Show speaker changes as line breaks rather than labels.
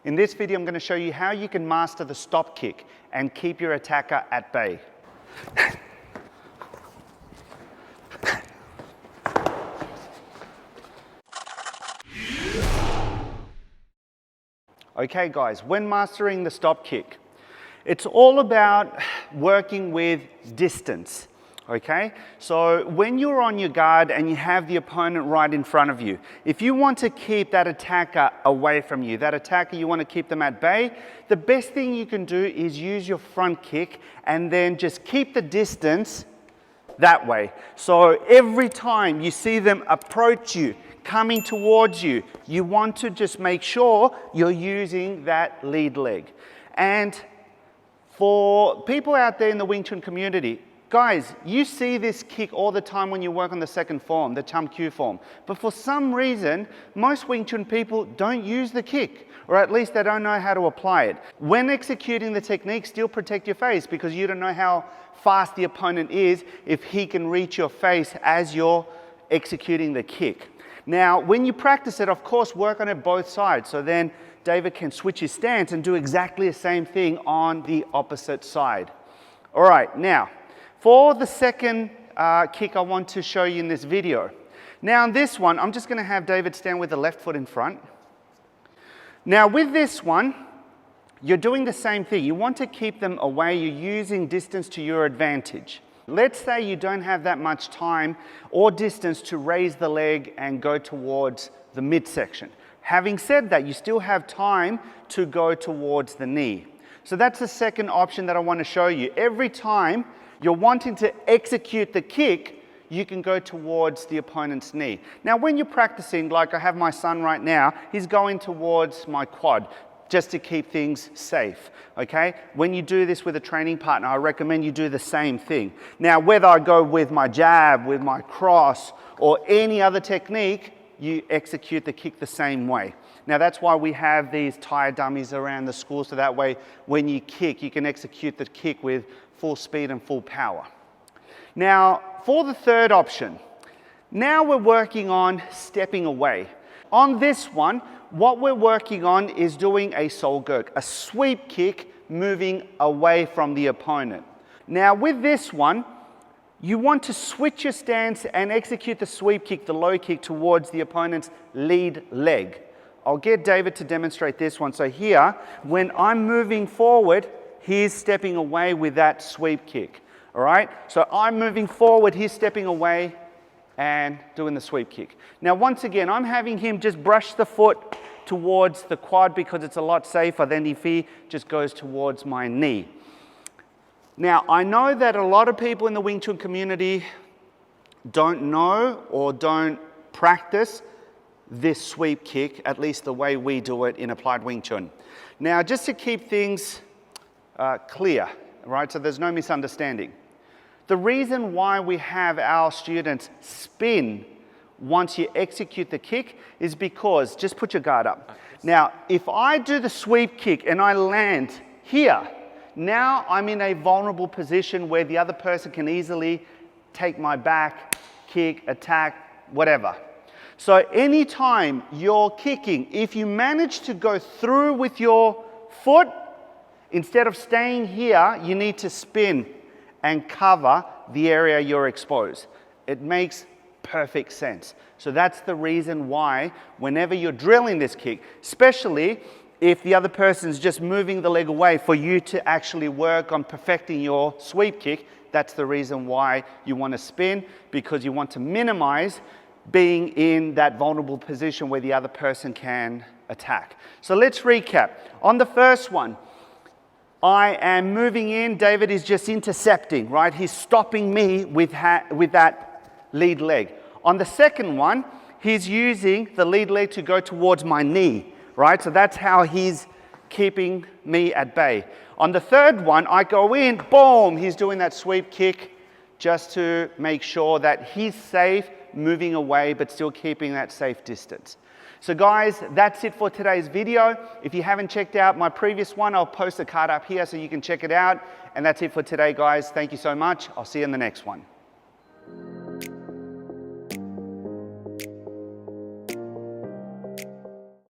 In this video, I'm going to show you how you can master the stop kick and keep your attacker at bay. Okay guys, when mastering the stop kick, it's all about working with distance. Okay, so when you're on your guard and you have the opponent right in front of you, if you want to keep that attacker away from you, that attacker, you want to keep them at bay, the best thing you can do is use your front kick and then just keep the distance that way. So every time you see them approach you, coming towards you, you want to just make sure you're using that lead leg. And for people out there in the Wing Chun community, guys, you see this kick all the time when you work on the second form, the Chum Q form. But for some reason, most Wing Chun people don't use the kick, or at least they don't know how to apply it. When executing the technique, still protect your face because you don't know how fast the opponent is if he can reach your face as you're executing the kick. Now, when you practice it, of course, work on it both sides. So then David can switch his stance and do exactly the same thing on the opposite side. All right, now, for the second kick I want to show you in this video. Now, in this one, I'm just going to have David stand with the left foot in front. Now, with this one, you're doing the same thing. You want to keep them away. You're using distance to your advantage. Let's say you don't have that much time or distance to raise the leg and go towards the midsection. Having said that, you still have time to go towards the knee. So that's the second option that I want to show you. Every time you're wanting to execute the kick, you can go towards the opponent's knee. Now, when you're practicing, like I have my son right now, he's going towards my quad, just to keep things safe, okay? When you do this with a training partner, I recommend you do the same thing. Now, whether I go with my jab, with my cross, or any other technique, you execute the kick the same way. Now, that's why we have these tire dummies around the school, so that way, when you kick, you can execute the kick with full speed and full power. Now, for the third option, now we're working on stepping away. On this one, what we're working on is doing a soul gurk, a sweep kick moving away from the opponent. Now with this one, you want to switch your stance and execute the sweep kick, the low kick towards the opponent's lead leg. I'll get David to demonstrate this one. So here, when I'm moving forward, he's stepping away with that sweep kick. All right, so I'm moving forward, he's stepping away and doing the sweep kick. Now, once again, I'm having him just brush the foot towards the quad because it's a lot safer than if he just goes towards my knee. Now, I know that a lot of people in the Wing Chun community don't know or don't practice this sweep kick, at least the way we do it in Applied Wing Chun. Now, just to keep things clear, right, so there's no misunderstanding. The reason why we have our students spin once you execute the kick is because, just put your guard up. Now, if I do the sweep kick and I land here, now I'm in a vulnerable position where the other person can easily take my back, kick, attack, whatever. So anytime you're kicking, if you manage to go through with your foot, instead of staying here, you need to spin and cover the area you're exposed. It makes perfect sense. So that's the reason why whenever you're drilling this kick, especially if the other person's just moving the leg away, for you to actually work on perfecting your sweep kick, that's the reason why you want to spin, because you want to minimize being in that vulnerable position where the other person can attack. So let's recap. On the first one, I am moving in, David is just intercepting, right? He's stopping me with that lead leg. On the second one, he's using the lead leg to go towards my knee, right? So that's how he's keeping me at bay. On the third one, I go in, boom, he's doing that sweep kick just to make sure that he's safe, moving away, but still keeping that safe distance. So guys, that's it for today's video. If you haven't checked out my previous one, I'll post a card up here so you can check it out. And that's it for today, guys. Thank you so much. I'll see you in the next one.